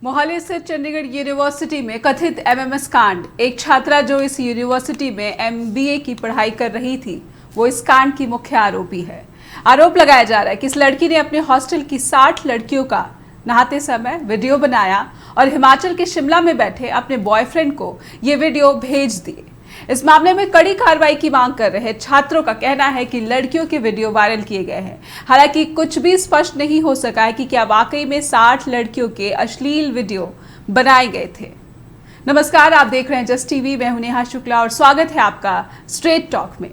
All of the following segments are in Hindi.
मोहाली स्थित चंडीगढ़ यूनिवर्सिटी में कथित एमएमएस कांड। एक छात्रा जो इस यूनिवर्सिटी में एमबीए की पढ़ाई कर रही थी, वो इस कांड की मुख्य आरोपी है। आरोप लगाया जा रहा है कि इस लड़की ने अपने हॉस्टल की 60 लड़कियों का नहाते समय वीडियो बनाया और हिमाचल के शिमला में बैठे अपने बॉयफ्रेंड को ये वीडियो भेज दिए। इस मामले में कड़ी कार्रवाई की मांग कर रहे छात्रों का कहना है कि लड़कियों के वीडियो वायरल किए गए हैं। हालांकि कुछ भी स्पष्ट नहीं हो सका है कि क्या वाकई में 60 लड़कियों के अश्लील वीडियो बनाए गए थे। नमस्कार, आप देख रहे हैं जस्ट टीवी। मैं हूं नेहा शुक्ला और स्वागत है आपका स्ट्रेट टॉक में।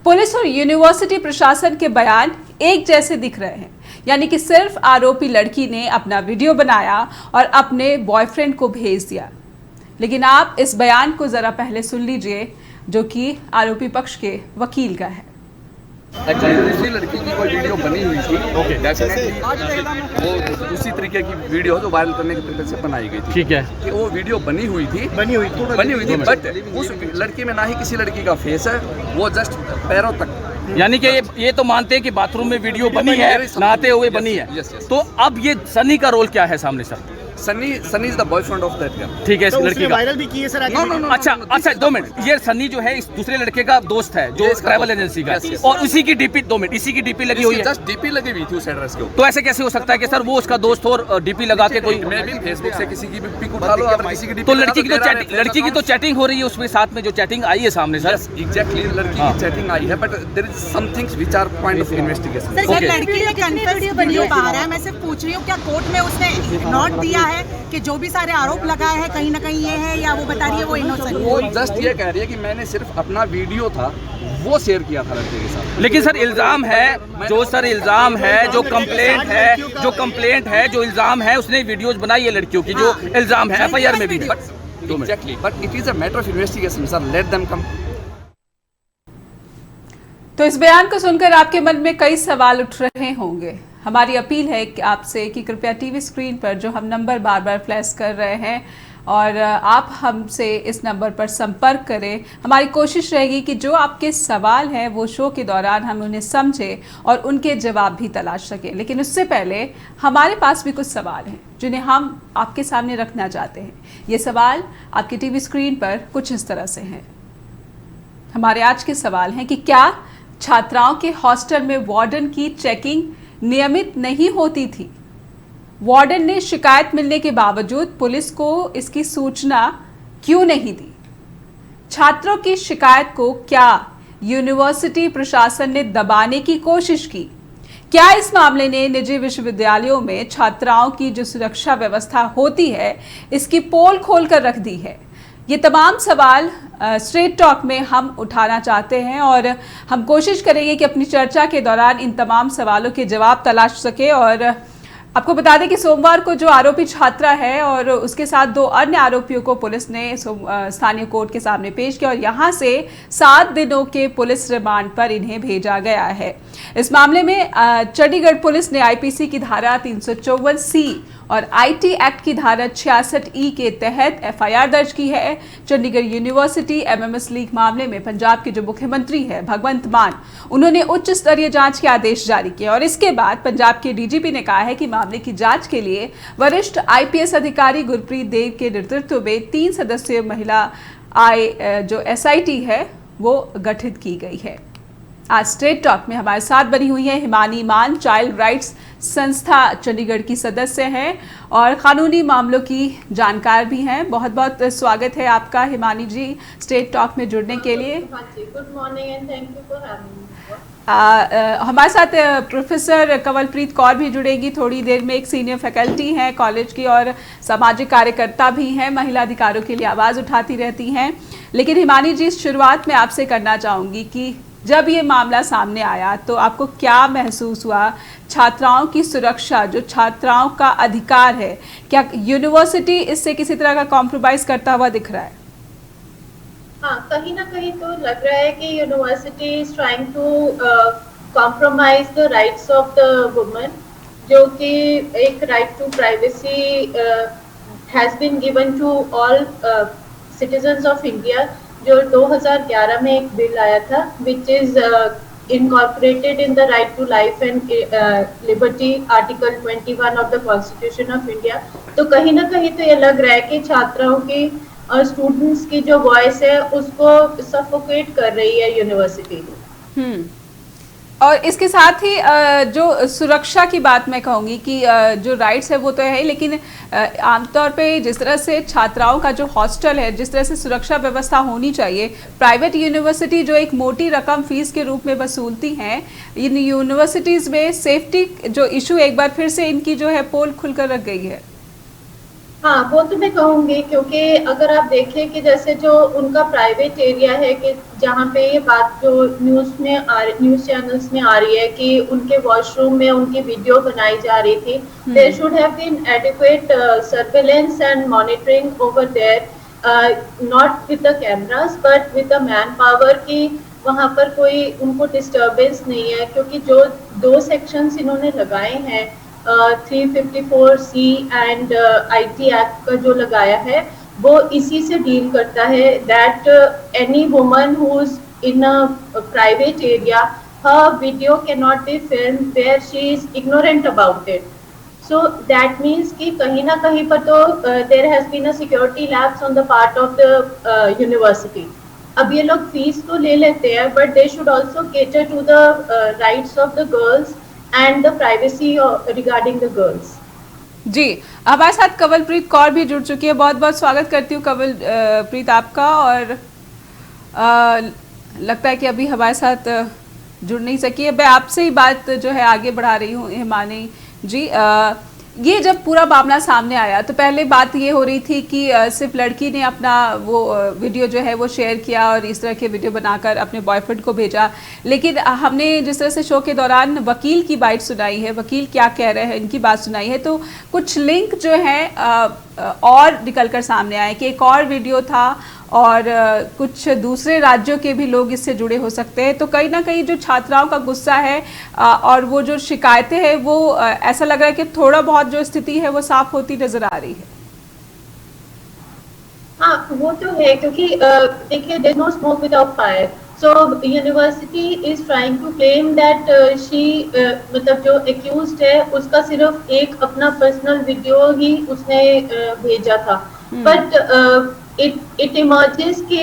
पुलिस और यूनिवर्सिटी प्रशासन के बयान एक जैसे दिख रहे हैं, यानी कि सिर्फ आरोपी लड़की ने अपना वीडियो बनाया और अपने बॉयफ्रेंड को भेज दिया। लेकिन आप इस बयान को जरा पहले सुन लीजिए, जो कि आरोपी पक्ष के वकील का है। दूसरी लड़की की कोई वीडियो बनी हुई थी, वो दूसरी तरीके की वीडियो जो वायरल करने के तरीके से बनाई गई थी। ठीक है कि वो वीडियो बनी हुई थी बट उस लड़की में ना ही किसी लड़की का फेस है, वो जस्ट पैरों तक। यानी कि ये तो मानते हैं कि बाथरूम में वीडियो बनी है, नहाते हुए बनी है। तो अब ये सनी का रोल क्या है सामने sir? Sunny is the boyfriend of that girl. ठीक है, इस लड़की का वायरल भी की है सर। अच्छा 2 मिनट, ये सनी जो है इस दूसरे लड़के का दोस्त है जो ट्रैवल एजेंसी का, और उसी की डीपी 2 मिनट इसी की डीपी लगी हुई है। जस्ट डीपी लगी हुई थी उस एड्रेस के ऊपर। तो ऐसे कैसे हो सकता है कि सर वो उसका दोस्त हो और डीपी लगा के कोई मैं भी फेसबुक से किसी की भी पिक उठा लो, अगर किसी की तो लड़की की तो चैटिंग हो रही है, उसमें साथ में जो चैटिंग आई है सामने सर। एग्जैक्टली लड़की की चैटिंग आई है, but there is some things which are point of investigation. Sir लड़की ने कन्फेस वीडियो पा रहा है, मैं सिर्फ पूछ रही हूँ क्या कोर्ट में उसने नोट दिया है कि जो भी सारे आरोप लगाए हैं कहीं ना कहीं ये है, या वो बता रही है वो इनोसेंट है? वो जस्ट ये कह रही है कि मैंने सिर्फ अपना वीडियो था वो शेयर किया था लड़के के साथ। लेकिन सर इल्जाम है जो कंप्लेंट है जो इल्जाम है उसने वीडियोस बनाई है लड़कियों की, जो इल्जाम है एफआईआर में भी है। Exactly, but it is a matter of investigation sir, let them come. तो इस बयान को सुनकर आपके मन में कई सवाल उठ रहे होंगे। हमारी अपील है कि आपसे कि कृपया टीवी स्क्रीन पर जो हम नंबर बार बार फ्लैश कर रहे हैं और आप हमसे इस नंबर पर संपर्क करें। हमारी कोशिश रहेगी कि जो आपके सवाल हैं वो शो के दौरान हम उन्हें समझें और उनके जवाब भी तलाश सकें। लेकिन उससे पहले हमारे पास भी कुछ सवाल हैं जिन्हें हम आपके सामने रखना चाहते हैं। ये सवाल आपकी टीवी स्क्रीन पर कुछ इस तरह से हैं। हमारे आज के सवाल हैं कि क्या छात्राओं के हॉस्टल में वार्डन की चेकिंग नियमित नहीं होती थी? वार्डन ने शिकायत मिलने के बावजूद पुलिस को इसकी सूचना क्यों नहीं दी? छात्रों की शिकायत को क्या यूनिवर्सिटी प्रशासन ने दबाने की कोशिश की? क्या इस मामले ने निजी विश्वविद्यालयों में छात्राओं की जो सुरक्षा व्यवस्था होती है इसकी पोल खोल कर रख दी है? ये तमाम सवाल स्ट्रेट टॉक में हम उठाना चाहते हैं और हम कोशिश करेंगे कि अपनी चर्चा के दौरान इन तमाम सवालों के जवाब तलाश सके। और आपको बता दें कि सोमवार को जो आरोपी छात्रा है और उसके साथ 2 अन्य आरोपियों को पुलिस ने स्थानीय कोर्ट के सामने पेश किया और यहां से 7 दिनों के पुलिस रिमांड पर इन्हें भेजा गया है। इस मामले में चंडीगढ़ पुलिस ने आईपीसी की धारा 354C और आईटी एक्ट की धारा 66E के तहत एफआईआर दर्ज की है। चंडीगढ़ यूनिवर्सिटी एमएमएस लीक मामले में पंजाब के जो मुख्यमंत्री है भगवंत मान, उन्होंने उच्च स्तरीय जांच के आदेश जारी किए और इसके बाद पंजाब के डीजीपी ने कहा है कि मामले की जांच के लिए वरिष्ठ आईपीएस अधिकारी गुरप्रीत देव के नेतृत्व में 3 सदस्यीय महिला जो एसआईटी है वो गठित की गई है। आज स्ट्रेट टॉक में हमारे साथ बनी हुई है हिमानी मान, चाइल्ड राइट्स संस्था चंडीगढ़ की सदस्य हैं और कानूनी मामलों की जानकार भी हैं। बहुत बहुत स्वागत है आपका हिमानी जी स्ट्रेट टॉक में जुड़ने के लिए। Good morning and thank you for having me. हमारे साथ प्रोफेसर कंवलप्रीत कौर भी जुड़ेगी थोड़ी देर में। एक सीनियर फैकल्टी हैं कॉलेज की और सामाजिक कार्यकर्ता भी हैं, महिला अधिकारों के लिए आवाज़ उठाती रहती हैं। लेकिन हिमानी जी, शुरुआत में आपसे करना चाहूँगी कि जब ये मामला सामने आया तो आपको क्या महसूस हुआ? छात्राओं की सुरक्षा, जो छात्राओं का अधिकार है, क्या यूनिवर्सिटी इससे किसी तरह का कॉम्प्रोमाइज करता हुआ दिख रहा है? हाँ, कहीं ना कहीं तो लग रहा है कि university is trying to compromise the rights of the woman, जो कि एक right to privacy has been given to all citizens of India, जो 2011 में एक बिल आया था which is incorporated in the right to life and liberty article 21 of the Constitution of India. तो कहीं ना कहीं तो ये लग रहा है कि छात्राओं की और स्टूडेंट्स की जो वॉइस है उसको सफोकेट कर रही है यूनिवर्सिटी। और इसके साथ ही जो सुरक्षा की बात मैं कहूँगी कि जो राइट्स है वो तो है, लेकिन आमतौर पे जिस तरह से छात्राओं का जो हॉस्टल है, जिस तरह से सुरक्षा व्यवस्था होनी चाहिए, प्राइवेट यूनिवर्सिटी जो एक मोटी रकम फीस के रूप में वसूलती हैं, इन यूनिवर्सिटीज़ में सेफ्टी जो इशू एक बार फिर से इनकी जो है पोल खुलकर रख गई है। हाँ, वो तो मैं कहूँगी, क्योंकि अगर आप देखें कि जैसे जो उनका प्राइवेट एरिया है कि जहाँ पे ये बात जो न्यूज़ चैनल्स में आ रही है कि उनके वॉशरूम में उनकी वीडियो बनाई जा रही थी, there should have been adequate surveillance and monitoring over there, not with the cameras but with the man power, की वहाँ पर कोई उनको डिस्टर्बेंस नहीं है। क्योंकि जो 2 सेक्शंस इन्होंने लगाए हैं 354C एंड IT एक्ट का जो लगाया है वो इसी से डील करता है, that any woman who is in a private area, her video can not be filmed where she is ignorant about it. So that means कि कहीं ना कहीं पर तो there has been a security lapse on the part of the university. अब ये लोग फीस तो ले लेते हैं but they should also cater to the rights of the girls and the privacy regarding the girls। जी, हमारे साथ कवलप्रीत कौर भी जुड़ चुकी है। बहुत बहुत स्वागत करती हूँ कवलप्रीत आपका। और लगता है कि अभी हमारे साथ जुड़ नहीं सकी है। मैं आपसे ही बात जो है आगे बढ़ा रही हूँ हिमानी जी। ये जब पूरा मामला सामने आया तो पहले बात ये हो रही थी कि सिर्फ लड़की ने अपना वो वीडियो जो है वो शेयर किया और इस तरह के वीडियो बनाकर अपने बॉयफ्रेंड को भेजा। लेकिन हमने जिस तरह से शो के दौरान वकील की बात सुनाई है, वकील क्या कह रहे हैं, इनकी बात सुनाई है, तो कुछ लिंक जो है और निकलकर सामने आए कि एक और वीडियो था और कुछ दूसरे राज्यों के भी लोग इससे जुड़े हो सकते हैं। तो कहीं ना कहीं जो छात्राओं का गुस्सा है और वो जो शिकायतें हैं वो ऐसा लग रहा है कि थोड़ा बहुत जो स्थिति है वो साफ होती नजर आ रही है। हाँ, वो तो है, क्योंकि देखिए there is no smoke without fire. So university is trying to claim that she, मतलब जो एक्यूज्ड है उसका सिर्फ एक अपना पर्सनल वीडियो ही उसने भेजा था, बट it emerges कि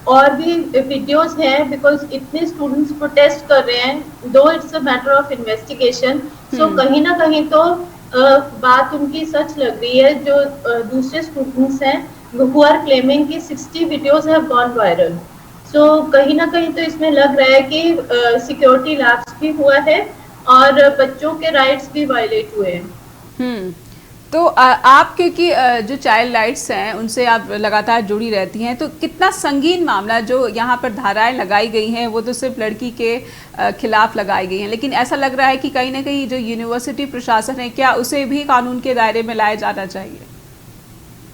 और भी वीडियोस हैं, बिकॉज इतने स्टूडेंट्स प्रोटेस्ट कर रहे हैं, though it's a matter of investigation. So कहीं ना कहीं तो बात उनकी सच लग रही है। जो दूसरे स्टूडेंट्स हैं who are claiming कि 60 videos have gone viral। सो कहीं ना कहीं तो इसमें लग रहा है कि सिक्योरिटी लैप्स भी हुआ है और बच्चों के राइट्स भी वायलेट हुए हैं। तो आप क्योंकि जो चाइल्ड राइट्स हैं उनसे आप लगातार जुड़ी रहती हैं, तो कितना संगीन मामला जो यहाँ पर धाराएं लगाई गई हैं वो तो सिर्फ लड़की के खिलाफ लगाई गई हैं, लेकिन ऐसा लग रहा है कि कहीं ना कहीं जो यूनिवर्सिटी प्रशासन है क्या उसे भी कानून के दायरे में लाया जाना चाहिए?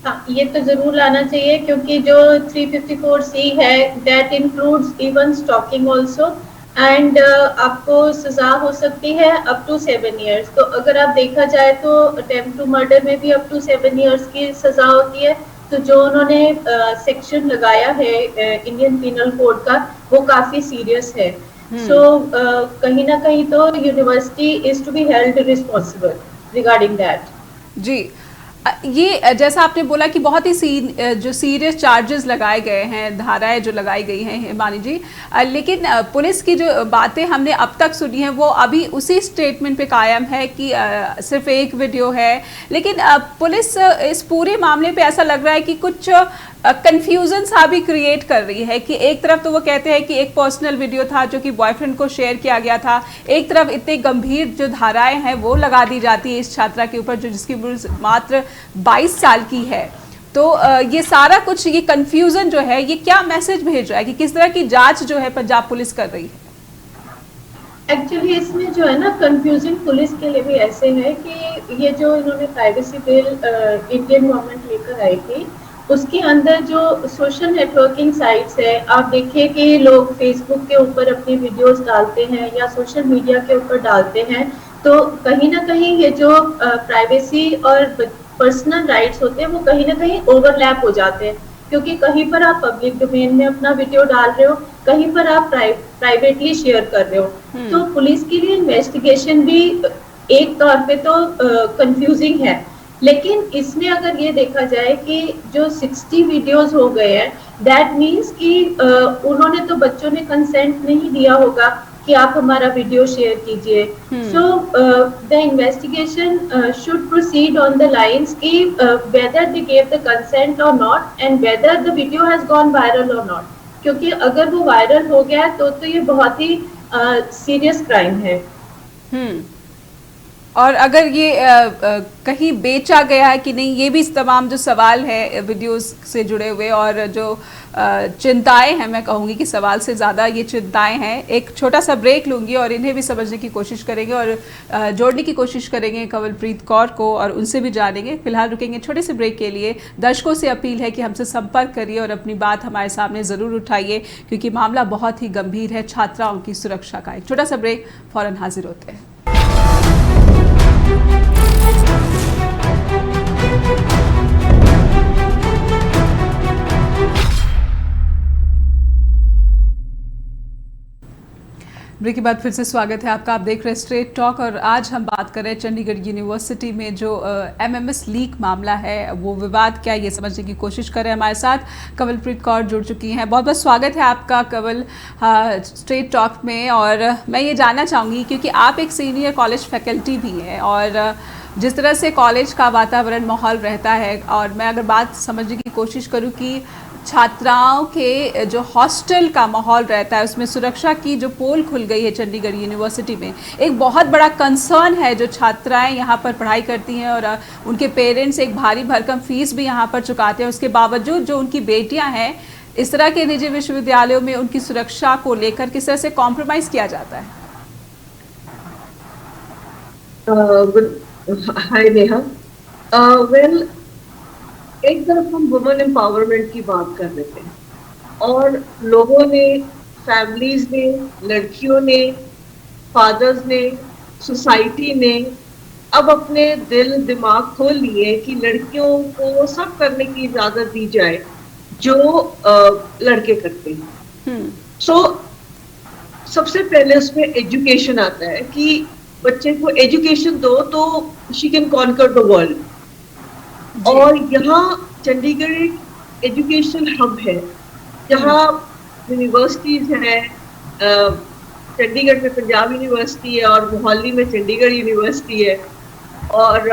हाँ, ये तो जरूर लाना चाहिए, क्योंकि जो 354C है that includes even stalking also, and आपको सजा हो सकती है अप टू 7 years। तो अगर आप देखा जाए तो अटेम्प्ट टू मर्डर में भी अप टू 7 years की सजा होती है। तो जो उन्होंने सेक्शन लगाया है इंडियन पीनल कोड का वो काफी सीरियस है। सो कहीं ना कहीं तो university is to be held responsible regarding that. जी, ये जैसा आपने बोला कि बहुत ही जो सीरियस चार्जेस लगाए गए हैं, धाराएं जो लगाई गई हैं हिमानी जी, लेकिन पुलिस की जो बातें हमने अब तक सुनी हैं वो अभी उसी स्टेटमेंट पे कायम है कि सिर्फ एक वीडियो है। लेकिन पुलिस इस पूरे मामले पे ऐसा लग रहा है कि कुछ कंफ्यूजन सा भी क्रिएट कर रही है कि एक तरफ तो वो कहते हैं कि एक पर्सनल वीडियो था जो कि बॉयफ्रेंड को शेयर किया गया था, एक तरफ इतने गंभीर जो धाराएं हैं वो लगा दी जाती है इस छात्रा के ऊपर जो जिसकी उम्र मात्र 22 साल की है। तो ये सारा कुछ, ये कंफ्यूजन जो है ये क्या मैसेज भेज रहा है कि किस तरह की जांच जो है पंजाब पुलिस कर रही है? एक्चुअली इसमें जो है ना कंफ्यूजन पुलिस के लिए भी ऐसे है कि ये जो इन्होंने प्राइवेसी बिल इंडियन गवर्नमेंट लेकर आई थी उसके अंदर जो सोशल नेटवर्किंग साइट्स है, आप देखिए कि लोग फेसबुक के ऊपर अपनी वीडियोस डालते हैं या सोशल मीडिया के ऊपर डालते हैं, तो कहीं ना कहीं ये जो प्राइवेसी और पर्सनल राइट्स होते हैं वो कहीं ना कहीं ओवरलैप हो जाते हैं। क्योंकि कहीं पर आप पब्लिक डोमेन में अपना वीडियो डाल रहे हो, कहीं पर आप प्राइवेटली शेयर कर रहे हो। तो पुलिस के लिए इन्वेस्टिगेशन भी एक तौर पे तो कंफ्यूजिंग है, लेकिन इसमें अगर ये देखा जाए कि जो 60 वीडियोस हो गए हैं, दैट मीन्स कि उन्होंने तो बच्चों ने कंसेंट नहीं दिया होगा कि आप हमारा वीडियो शेयर कीजिए। So the investigation should proceed on the lines कि whether they gave the consent or not and whether the video has gone viral or not, क्योंकि अगर वो वायरल हो गया तो ये बहुत ही सीरियस क्राइम है। और अगर ये कहीं बेचा गया है कि नहीं, ये भी तमाम जो सवाल है वीडियोस से जुड़े हुए और जो चिंताएं हैं, मैं कहूँगी कि सवाल से ज़्यादा ये चिंताएं हैं। एक छोटा सा ब्रेक लूँगी और इन्हें भी समझने की कोशिश करेंगे और जोड़ने की कोशिश करेंगे कंवलप्रीत कौर को और उनसे भी जानेंगे। फिलहाल रुकेंगे छोटे से ब्रेक के लिए। दर्शकों से अपील है कि हमसे संपर्क करिए और अपनी बात हमारे सामने ज़रूर उठाइए, क्योंकि मामला बहुत ही गंभीर है, छात्राओं की सुरक्षा का। एक छोटा सा ब्रेक, फ़ौरन हाजिर होते हैं। ब्रेक के बाद फिर से स्वागत है आपका। आप देख रहे हैं स्ट्रेट टॉक और आज हम बात कर रहे हैं चंडीगढ़ यूनिवर्सिटी में जो MMS लीक मामला है, वो विवाद क्या, ये समझने की कोशिश कर रहे हैं। हमारे साथ कंवलप्रीत कौर जुड़ चुकी हैं। बहुत बहुत स्वागत है आपका कंवल स्ट्रेट टॉक में। और मैं ये जानना चाहूँगी, क्योंकि आप एक सीनियर कॉलेज फैकल्टी भी हैं और जिस तरह से कॉलेज का वातावरण माहौल रहता है, और मैं अगर बात समझने की कोशिश करूँ कि छात्राओं के जो हॉस्टल का माहौल रहता है उसमें सुरक्षा की जो पोल खुल गई है चंडीगढ़ यूनिवर्सिटी में, एक बहुत बड़ा कंसर्न है। जो छात्राएं यहाँ पर पढ़ाई करती हैं और उनके पेरेंट्स एक भारी भरकम फीस भी यहाँ पर चुकाते हैं, उसके बावजूद जो उनकी बेटियां हैं इस तरह के निजी विश्वविद्यालयों में उनकी सुरक्षा को लेकर किस तरह से कॉम्प्रोमाइज़ किया जाता है? हाय नेहा। वेल, एक तरफ हम वुमेन एम्पावरमेंट की बात कर रहे थे और लोगों ने, फैमिलीज ने, लड़कियों ने, फादर्स ने, सोसाइटी ने अब अपने दिल दिमाग खोल लिए कि लड़कियों को सब करने की इजाजत दी जाए जो लड़के करते हैं। सो सबसे पहले उसमें एजुकेशन आता है कि बच्चे को एजुकेशन दो तो she can conquer the world. और यहाँ चंडीगढ़ एक एजुकेशन हब है जहाँ यूनिवर्सिटीज हैं। चंडीगढ़ में पंजाब यूनिवर्सिटी है और मोहाली में चंडीगढ़ यूनिवर्सिटी है और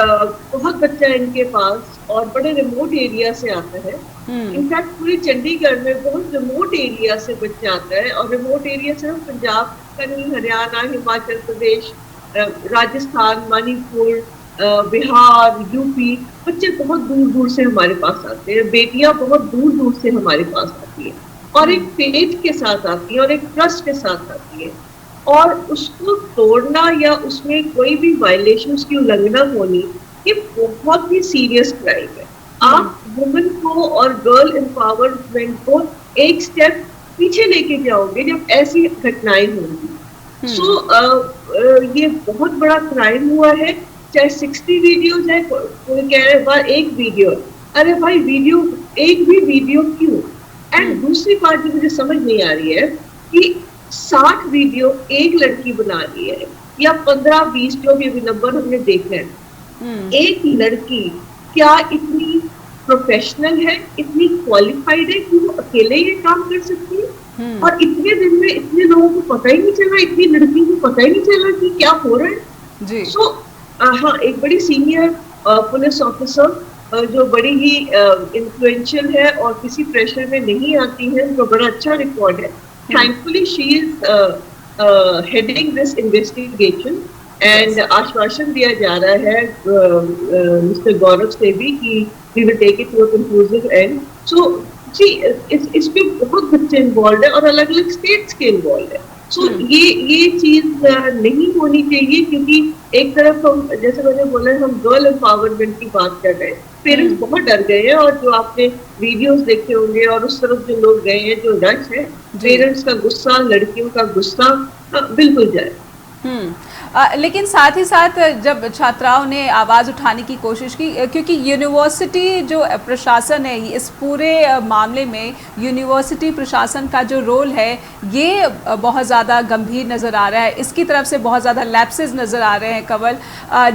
बहुत बच्चा इनके पास और बड़े रिमोट एरिया से आता है। इनफैक्ट पूरे चंडीगढ़ में बहुत रिमोट एरिया से बच्चा आता है और रिमोट एरिया सिर्फ पंजाब का नहीं, हरियाणा, हिमाचल प्रदेश, राजस्थान, मणिपुर, बिहार, यूपी, बच्चे बहुत दूर दूर से हमारे पास आते हैं, बेटियां बहुत दूर दूर से हमारे पास आती हैं और एक फेथ के साथ आती है और एक ट्रस्ट के साथ आती है। और उसको तोड़ना या उसमें कोई भी वायलेशन, उसकी उल्लंघना होनी, ये बहुत ही सीरियस क्राइम है। आप वुमेन को और गर्ल एम्पावरमेंट को एक स्टेप पीछे लेके जाओगे जब ऐसी घटनाएं होंगी। ये बहुत बड़ा क्राइम हुआ है। चाहे 60 वीडियोज है, कोई कह रहे बार एक वीडियो, अरे भाई वीडियो, एक भी वीडियो क्यों? एंड दूसरी बात जो मुझे समझ नहीं आ रही है कि 60 वीडियो एक लड़की बना रही है या 15-20 जो भी नंबर हमने देखे हैं, एक लड़की क्या इतनी प्रोफेशनल है, इतनी क्वालिफाइड है कि वो अकेले ये काम कर सकती है? और इतने दिन में इतने लोगों को पता ही नहीं चला, इतनी लड़कियों को पता ही नहीं चला कि क्या हो रहा है जी। हाँ, एक बड़ी सीनियर पुलिस ऑफिसर जो बड़ी ही इन्फ्लुएंशियल है और किसी प्रेशर में नहीं आती है, जो बड़ा अच्छा रिकॉर्ड है। Thankfully she is heading this investigation and आश्वासन दिया जा रहा है मिस्टर गौरव से भी कि we will take it to a conclusive end. So जी, इसमें बहुत बच्चे इन्वॉल्व है और अलग अलग स्टेट्स के इन्वॉल्व है। सो ये चीज नहीं होनी चाहिए, क्योंकि एक तरफ हम, जैसे मैंने बोला, हम गर्ल एम्पावरमेंट की बात कर रहे हैं, पेरेंट्स बहुत डर गए हैं और जो आपने वीडियोस देखे होंगे और उस तरफ जो लोग गए हैं, जो रश है, पेरेंट्स का गुस्सा, लड़कियों का गुस्सा बिल्कुल जाए। लेकिन साथ ही साथ जब छात्राओं ने आवाज़ उठाने की कोशिश की, क्योंकि यूनिवर्सिटी जो प्रशासन है, इस पूरे मामले में यूनिवर्सिटी प्रशासन का जो रोल है ये बहुत ज़्यादा गंभीर नज़र आ रहा है। इसकी तरफ से बहुत ज़्यादा लैप्सेस नज़र आ रहे हैं। कंवल,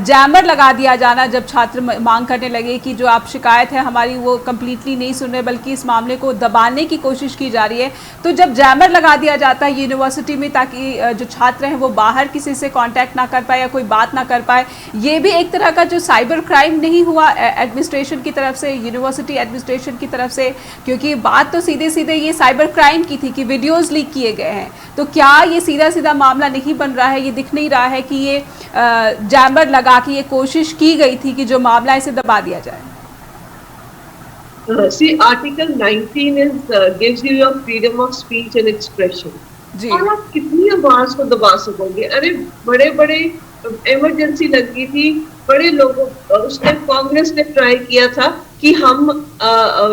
जैमर लगा दिया जाना, जब छात्र मांग करने लगे कि जो आप शिकायत है हमारी वो कम्प्लीटली नहीं सुन रहे बल्कि इस मामले को दबाने की कोशिश की जा रही है, तो जब जैमर लगा दिया जाता है यूनिवर्सिटी में ताकि जो छात्र हैं वो बाहर किसी से कांटेक्ट ना कर पाए या कोई बात ना कर पाए, ये भी एक तरह का जो साइबर क्राइम नहीं हुआ एडमिनिस्ट्रेशन की तरफ से, यूनिवर्सिटी एडमिनिस्ट्रेशन की तरफ से? क्योंकि बात तो सीधे सीधे ये साइबर क्राइम की थी कि वीडियोस लीक किए गए हैं, तो क्या ये सीधा सीधा मामला नहीं बन रहा है? ये दिख नहीं रहा है कि ये जैमर लगा के ये कोशिश की गई थी कि जो मामला इसे दबा दिया जाए? See, Article 19 gives you your freedom of speech and expression. जी। और आप कितनी आवाज को दबा सकोगे? अरे बड़े बड़े इमरजेंसी लगी थी, बड़े लोगों, उसने कांग्रेस ने ट्राई किया था कि हम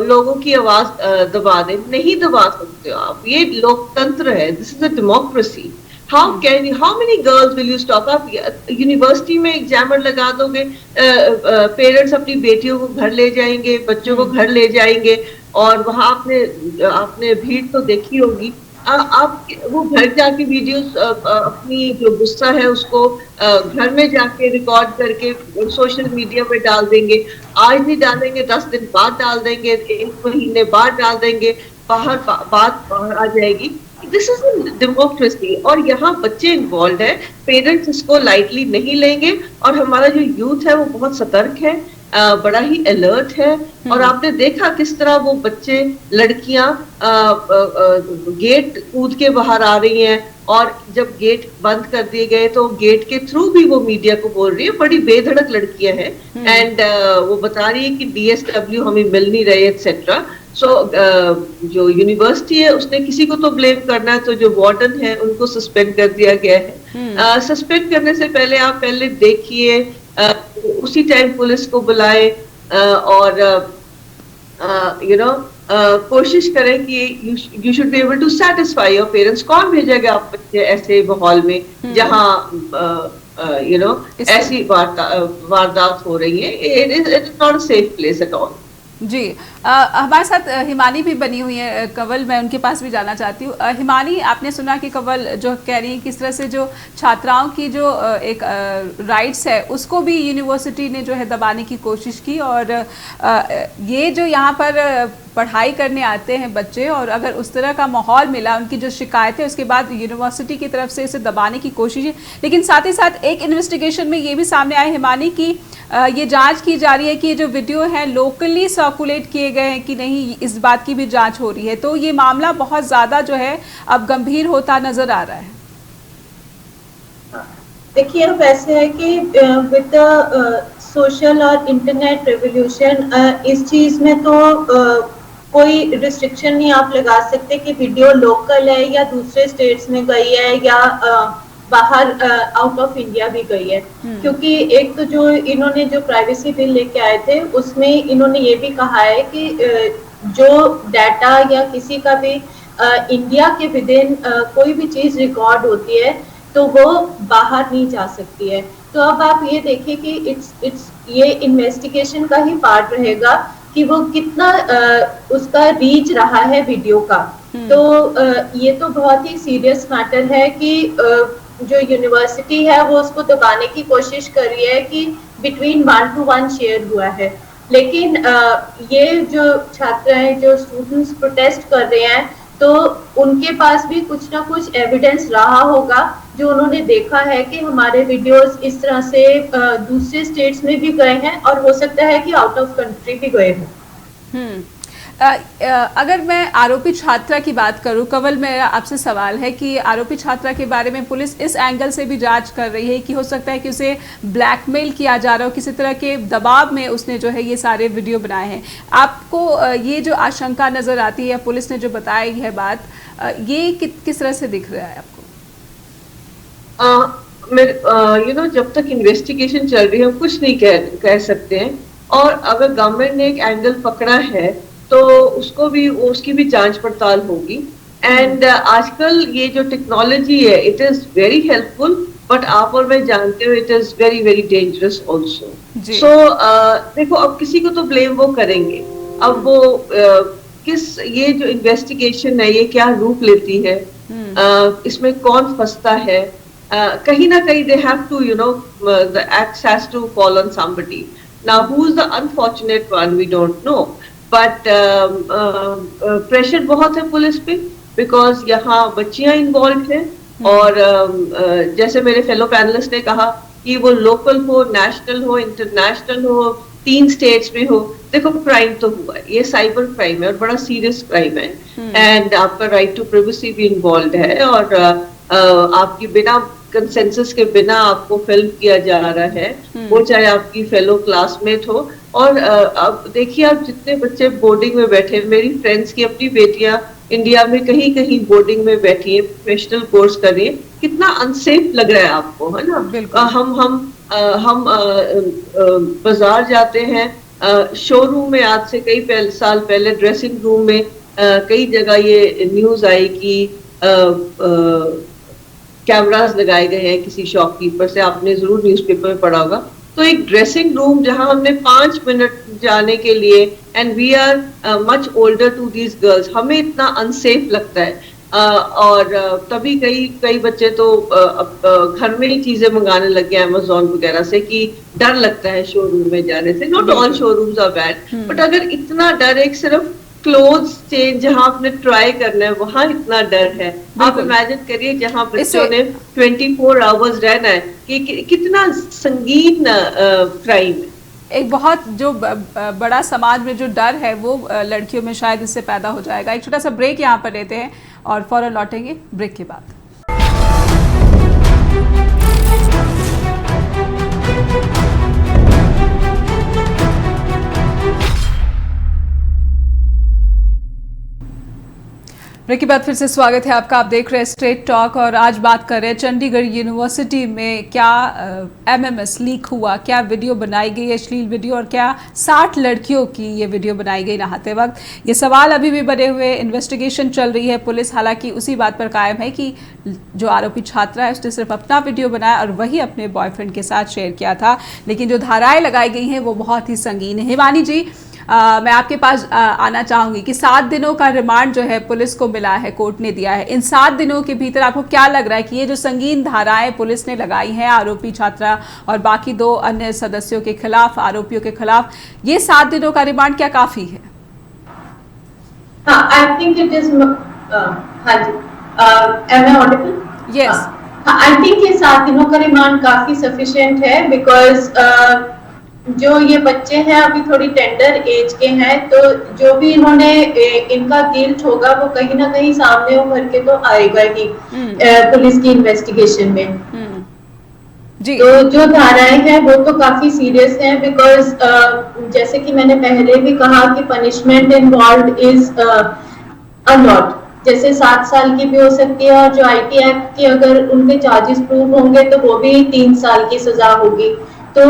लोगों की आवाज दबा दें। नहीं दबा सकते हो आप, ये लोकतंत्र है, this is a democracy. How many girls will you stop? आप यूनिवर्सिटी में एग्जामर लगा दोगे, पेरेंट्स अपनी बेटियों को घर ले जाएंगे, बच्चों को घर ले जाएंगे, और वहां आपने भीड़ तो देखी होगी। आप वो घर जाके वीडियोस अपनी जो गुस्सा है उसको घर में जाके रिकॉर्ड करके सोशल मीडिया पे डाल देंगे। आज नहीं डालेंगे, 10 दिन बाद डाल देंगे, 1 महीने बाद डाल देंगे, बात बाहर आ जाएगी। दिस इज डेमोक्रेसी, और यहाँ बच्चे इन्वॉल्व है, पेरेंट्स इसको लाइटली नहीं लेंगे, और हमारा जो यूथ है वो बहुत सतर्क है, बड़ा ही अलर्ट है। और आपने देखा किस तरह वो बच्चे, लड़कियां गेट कूद के बाहर आ रही हैं, और जब गेट बंद कर दिए गए तो गेट के थ्रू भी वो मीडिया को बोल रही है। बड़ी बेधड़क लड़कियां हैं, एंड वो बता रही है कि DSW हमें मिल नहीं रहे एक्सेट्रा। सो जो यूनिवर्सिटी है उसने किसी को तो ब्लेम करना है, तो जो वार्डन है उनको सस्पेंड कर दिया गया है। सस्पेंड करने से पहले आप पहले देखिए, उसी टाइम पुलिस को बुलाए, और कोशिश करें कि you should be able to satisfy your parents. कौन भेजेगा आप बच्चे ऐसे माहौल में जहाँ ऐसी वारदात हो रही है? It is not a safe place at all. जी, हमारे साथ हिमानी भी बनी हुई है। कंवल, मैं उनके पास भी जाना चाहती हूँ। हिमानी, आपने सुना कि कंवल जो कह रही है किस तरह से जो छात्राओं की जो एक राइट्स है उसको भी यूनिवर्सिटी ने जो है दबाने की कोशिश की, और ये जो यहाँ पर पढ़ाई करने आते हैं बच्चे, और अगर उस तरह का माहौल मिला, उनकी जो शिकायत है उसके बाद यूनिवर्सिटी की तरफ से इसे दबाने की कोशिश है। लेकिन साथ ही साथ एक इन्वेस्टिगेशन में ये भी सामने आया हिमानी की ये जांच की जा रही है कि ये जो वीडियो है लोकली सर्कुलेट किए गए हैं कि नहीं, इस बात की भी जांच हो रही है। तो ये मामला बहुत ज़्यादा जो है अब गंभीर होता नज़र आ रहा है। देखिए, अब ऐसे है कि विद द सोशल और इंटरनेट रेवोल्यूशन, इस चीज़ में तो कोई रिस्ट्रिक्शन नहीं आप लगा सकते कि वीडियो लोकल है या दूसरे स्टेट्स में गई है या बाहर आउट ऑफ इंडिया भी गई है। क्योंकि एक तो जो इन्होंने जो प्राइवेसी बिल लेके आए थे उसमें इन्होंने ये भी कहा है कि जो डाटा या किसी का भी इंडिया के विद इन कोई भी चीज रिकॉर्ड होती है तो वो बाहर नहीं जा सकती है। तो अब आप ये देखिए कि इट्स ये इन्वेस्टिगेशन का ही पार्ट रहेगा कि वो कितना उसका रीच रहा है वीडियो का। तो ये तो बहुत ही सीरियस मैटर है कि जो यूनिवर्सिटी है वो उसको दबाने की कोशिश कर रही है कि बिटवीन 1 to 1 शेयर हुआ है। लेकिन ये जो छात्र हैं, जो स्टूडेंट्स प्रोटेस्ट कर रहे हैं, तो उनके पास भी कुछ ना कुछ एविडेंस रहा होगा जो उन्होंने देखा है कि हमारे वीडियोस इस तरह से दूसरे स्टेट्स में भी गए हैं और हो सकता है कि आउट ऑफ कंट्री भी गए हों। अगर मैं आरोपी छात्रा की बात करूं, कंवल, मेरा आपसे सवाल है कि आरोपी छात्रा के बारे में पुलिस इस एंगल से भी जांच कर रही है कि हो सकता है कि उसे ब्लैकमेल किया जा रहा हो, किसी तरह के दबाव में उसने जो है ये सारे वीडियो बनाए हैं। आपको ये जो आशंका नज़र आती है, पुलिस ने जो बताई है बात, ये किस तरह से दिख रहा है आपको? जब तक इन्वेस्टिगेशन चल रही है हम कुछ नहीं कह सकते हैं। और अगर गवर्नमेंट ने एक एंगल पकड़ा है तो उसकी भी जांच पड़ताल होगी। एंड आजकल ये जो टेक्नोलॉजी है it is very helpful, but आप और मैं जानते हो it is very very dangerous also. जी। सो देखो, अब किसी को तो ब्लेम वो करेंगे, अब वो किस, ये जो इन्वेस्टिगेशन है ये क्या रूप लेती है, इसमें कौन फंसता है, कहीं ना कहीं they have to, you know, the act has to fall on somebody. Now who is the unfortunate one, we don't know, but pressure बहुत है पुलिस पे, बिकॉज यहाँ बच्चियां इन्वॉल्व हैं। और जैसे मेरे फेलो पैनलिस्ट ने कहा कि वो लोकल हो, नेशनल हो, इंटरनेशनल हो, 3 स्टेट्स में हो, देखो क्राइम तो हुआ है, ये साइबर क्राइम है और बड़ा सीरियस क्राइम है, एंड आपका राइट टू प्राइवेसी भी इन्वॉल्व है, और आपकी बिना कंसेंसस के बिना आपको फिल्म किया जा रहा है, वो चाहे आपकी फेलो क्लासमेट हो। और अब देखिए, आप जितने बच्चे बोर्डिंग में बैठे, मेरी फ्रेंड्स की अपनी बेटियां इंडिया में कहीं कहीं बोर्डिंग में बैठी है, प्रोफेशनल कोर्स कर रही है, कितना अनसेफ लग रहा है आपको, है ना। हम बाजार जाते हैं, शोरूम में आज से कई साल पहले ड्रेसिंग रूम में कई जगह ये न्यूज आई कि कैमरास लगाए गए हैं किसी शॉपकीपर से, आपने जरूर न्यूज़पेपर में पढ़ा होगा। तो एक ड्रेसिंग रूम जहां हमने 5 मिनट जाने के लिए, and we are much older to these girls, हमें इतना अनसेफ लगता है। और तभी कई बच्चे तो घर में ही चीजें मंगाने लग गए अमेज़न वगैरह से, कि डर लगता है शोरूम में जाने से। Not all showrooms are bad, but अगर इतना डर, एक सिर्फ क्लोथ्स चेंज जहां आपने ट्राई करना है वहां इतना डर है, आप इमेजिन करिए जहां बच्चों ने 24 आवर्स रहना है, कि कितना संगीन क्राइम है। एक बहुत जो बड़ा समाज में जो डर है वो लड़कियों में शायद इससे पैदा हो जाएगा। एक छोटा सा ब्रेक यहाँ पर लेते हैं और फौरन लौटेंगे ब्रेक के बाद। ब्रेक के बाद फिर से स्वागत है आपका। आप देख रहे हैं स्ट्रेट टॉक और आज बात कर रहे हैं चंडीगढ़ यूनिवर्सिटी में क्या एमएमएस लीक हुआ, क्या वीडियो बनाई गई है, अश्लील वीडियो, और क्या 60 लड़कियों की ये वीडियो बनाई गई नहाते वक्त। ये सवाल अभी भी बने हुए, इन्वेस्टिगेशन चल रही है। पुलिस हालांकि उसी बात पर कायम है कि जो आरोपी छात्रा है उसने सिर्फ अपना वीडियो बनाया और वही अपने बॉयफ्रेंड के साथ शेयर किया था, लेकिन जो धाराएं लगाई गई हैं वो बहुत ही संगीन है। हिमानी जी, मैं आपके पास आना चाहूंगी कि 7 दिनों का रिमांड जो है पुलिस को मिला है, कोर्ट ने दिया है। इन 7 दिनों के भीतर आपको क्या लग रहा है कि ये जो संगीन धाराएं पुलिस ने लगाई हैं आरोपी छात्रा और बाकी 2 अन्य सदस्यों के खिलाफ, आरोपियों के खिलाफ, ये 7 दिनों का रिमांड क्या काफी है? आई थिंक इट इज, हाँ जी, am I audible? Yes, I think ये 7 दिनों का रिमांड काफी सफिशिएंट है, बिकॉज जो ये बच्चे हैं अभी थोड़ी टेंडर एज के हैं, तो जो भी इन्होंने इनका गिल्ट होगा वो कहीं ना कहीं सामने उभर के तो आएगा ही पुलिस की इन्वेस्टिगेशन में। जी। तो जो धाराएं हैं वो तो काफी सीरियस हैं, बिकॉज जैसे कि मैंने पहले भी कहा कि punishment involve is a lot. जैसे 7 साल की भी हो सकती है, और जो आईटी एक्ट की अगर उनके चार्जेस प्रूव होंगे तो वो भी 3 साल की सजा होगी। तो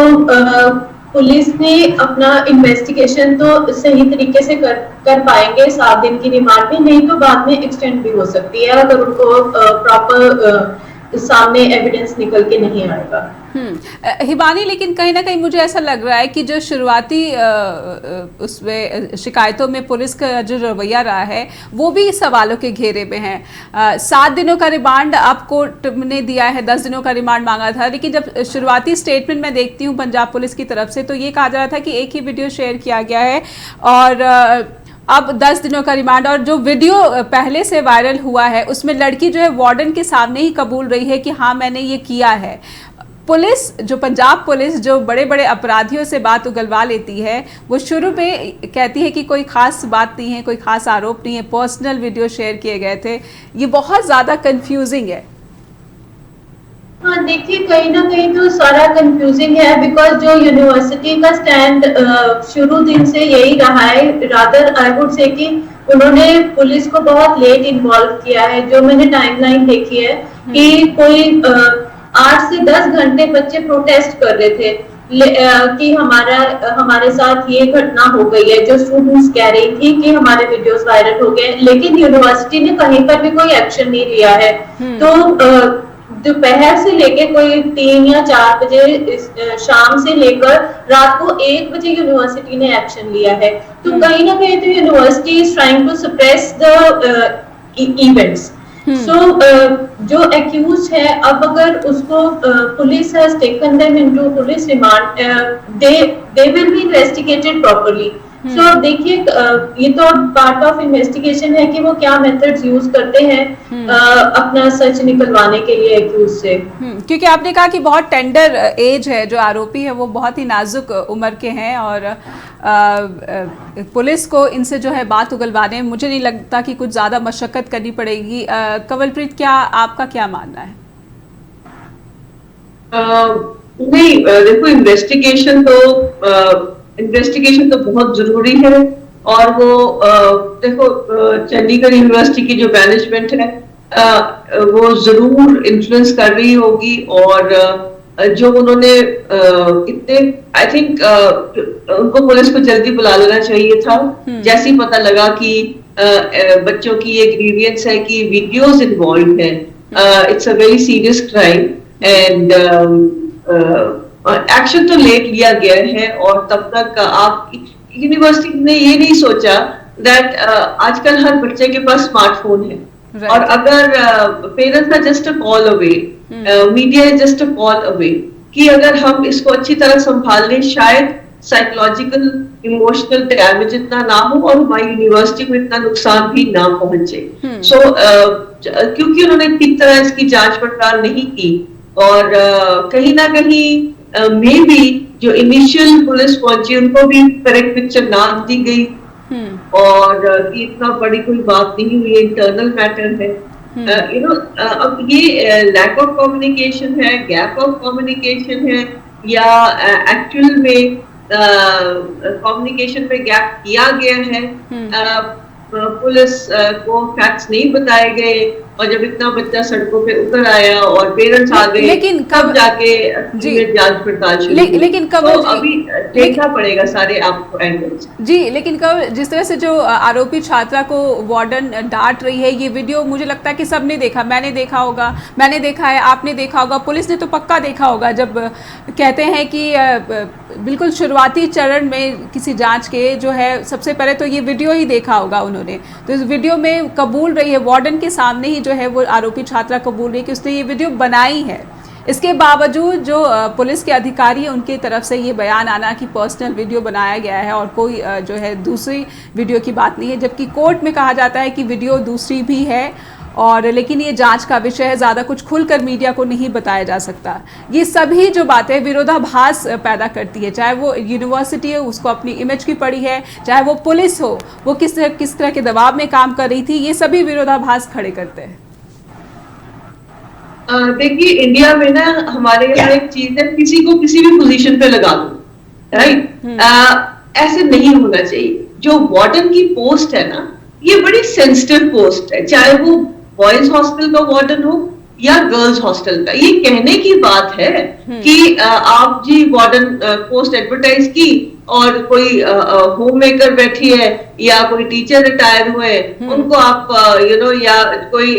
पुलिस ने अपना इन्वेस्टिगेशन तो सही तरीके से कर पाएंगे 7 दिन की रिमांड में, नहीं तो बाद में एक्सटेंड भी हो सकती है अगर उनको प्रॉपर सामने एविडेंस निकल के नहीं आएगा। हिमानी, लेकिन कहीं ना कहीं मुझे ऐसा लग रहा है कि जो शुरुआती उसमें शिकायतों में पुलिस का जो रवैया रहा है वो भी सवालों के घेरे में है। 7 दिनों का रिमांड अब कोर्ट ने दिया है, 10 दिनों का रिमांड मांगा था, लेकिन जब शुरुआती स्टेटमेंट मैं देखती हूँ पंजाब पुलिस की तरफ से तो ये कहा जा रहा था कि एक ही वीडियो शेयर किया गया है और अब 10 दिनों का रिमांड। और जो वीडियो पहले से वायरल हुआ है उसमें लड़की जो है वार्डन के सामने ही कबूल रही है कि हाँ मैंने ये किया है। पुलिस, जो पंजाब पुलिस जो बड़े बड़े अपराधियों से बात उगलवा लेती है, वो शुरू में कहती है कि कोई खास बात नहीं है, कोई खास आरोप नहीं है, पर्सनल वीडियो शेयर किए गए थे। ये बहुत ज़्यादा कंफ्यूजिंग है। हाँ, देखिए कहीं ना कहीं तो सारा कंफ्यूजिंग है, बिकॉज जो यूनिवर्सिटी का स्टैंड शुरू दिन से यही रहा है, रादर आई वुड से कि उन्होंने पुलिस को बहुत लेट इन्वॉल्व किया है। जो मैंने टाइमलाइन देखी है कि कोई 8 से 10 घंटे बच्चे प्रोटेस्ट कर रहे थे कि हमारे साथ ये घटना हो गई है। जो स्टूडेंट्स कह रही थी कि हमारे वीडियोस वायरल हो गए, लेकिन यूनिवर्सिटी ने कहीं पर भी कोई एक्शन नहीं लिया है। तो दोपहर से लेके कोई 3 या 4 बजे शाम से लेकर रात को 1 बजे यूनिवर्सिटी ने एक्शन लिया है। तो कहीं ना कहीं तो university is trying to suppress the events. So जो एक्यूज है, अब अगर उसको police has taken them into police remand, they will be investigated properly. So देखिए, ये तो पार्ट ऑफ इन्वेस्टिगेशन है कि वो क्या मेथड्स यूज करते हैं अपना सच निकलवाने के लिए एक्यूज से। क्योंकि आपने कहा कि बहुत टेंडर एज है, जो आरोपी है वो बहुत ही नाजुक उम्र के हैं और पुलिस को इनसे जो है बात उगलवाने में मुझे नहीं लगता कि कुछ ज़्यादा मशक्क़त करनी पड़ेगी। कंवलप्रीत, क्या आपका क्या मानना है? नहीं, देखो, इन्वेस्टिगेशन तो बहुत जरूरी है और वो देखो, चंडीगढ़ यूनिवर्सिटी की जो मैनेजमेंट है वो जरूर इन्फ्लुएंस कर रही होगी और जो उन्होंने इतने, आई थिंक उनको पुलिस को जल्दी बुला लेना चाहिए था। जैसे ही पता लगा कि बच्चों की ये ग्रीवियंस है कि वीडियोस इन्वॉल्व है, it's a very serious crime and action तो ले लिया गया है। और तब तक आप यूनिवर्सिटी ने ये नहीं सोचा दैट आजकल हर बच्चे के पास स्मार्टफोन है और अगर parents are just a call away, media is just a call away, कि अगर हम इसको अच्छी तरह संभाल लें शायद साइकोलॉजिकल इमोशनल डैमेज इतना ना हो और हमारी यूनिवर्सिटी को इतना नुकसान भी ना पहुंचे। सो क्योंकि उन्होंने ठीक तरह इसकी जांच पड़ताल नहीं की और कहीं ना कहीं मे बी जो इनिशियल पुलिस पहुंची उनको भी करेक्ट पिक्चर ना दी गई और इतना बड़ी कोई बात नहीं हुई, इंटरनल मैटर है। अब ये लैक ऑफ कम्युनिकेशन है, गैप ऑफ कम्युनिकेशन है या एक्चुअल में कम्युनिकेशन में गैप किया गया है, पुलिस को फैक्ट्स नहीं बताए गए और जब इतना बच्चा सड़कों पे उतर आया और पेरेंट्स आ गए, लेकिन कब जाके जांच पड़ताल शुरू हुई। लेकिन कब तो अभी देखना पड़ेगा सारे आपको एंगल्स। जी, लेकिन कब जिस तरह से जो आरोपी छात्रा को वार्डन डांट रही है, ये वीडियो मुझे लगता है कि सबने देखा, मैंने देखा होगा, मैंने देखा है, आपने देखा होगा, पुलिस ने तो पक्का देखा होगा। जब कहते हैं कि बिल्कुल शुरुआती चरण में किसी जांच के जो है सबसे पहले तो ये वीडियो ही देखा होगा उन्होंने, तो इस वीडियो में कबूल रही है, वार्डन के सामने ही जो है वो आरोपी छात्रा कबूल रही है कि उसने ये वीडियो बनाई है। इसके बावजूद जो पुलिस के अधिकारी उनकी तरफ से ये बयान आना कि पर्सनल वीडियो बनाया गया है और कोई जो है दूसरी वीडियो की बात नहीं है, जबकि कोर्ट में कहा जाता है कि वीडियो दूसरी भी है और लेकिन ये जांच का विषय है, ज़्यादा कुछ खुलकर मीडिया को नहीं बताया जा सकता। ये सभी जो बातें विरोधाभास पैदा करती है, चाहे वो यूनिवर्सिटी हो उसको अपनी इमेज की पड़ी है, चाहे वो पुलिस हो वो किस तरह के दबाव में काम कर रही थी, ये सभी विरोधाभास खड़े करते हैं। देखिए, इंडिया में ना हमारे यहाँ एक चीज है, किसी को किसी भी पोजीशन पे लगा दो, राइट? ऐसे नहीं होना चाहिए। जो वार्डन की पोस्ट है ना, ये बड़ी सेंसिटिव पोस्ट है, चाहे वो बॉयज हॉस्टल का वार्डन हो या गर्ल्स हॉस्टल का। ये कहने की बात है कि आप जी वार्डन पोस्ट एडवर्टाइज की और कोई होम मेकर बैठी है या कोई टीचर रिटायर हुए हैं, उनको आप या कोई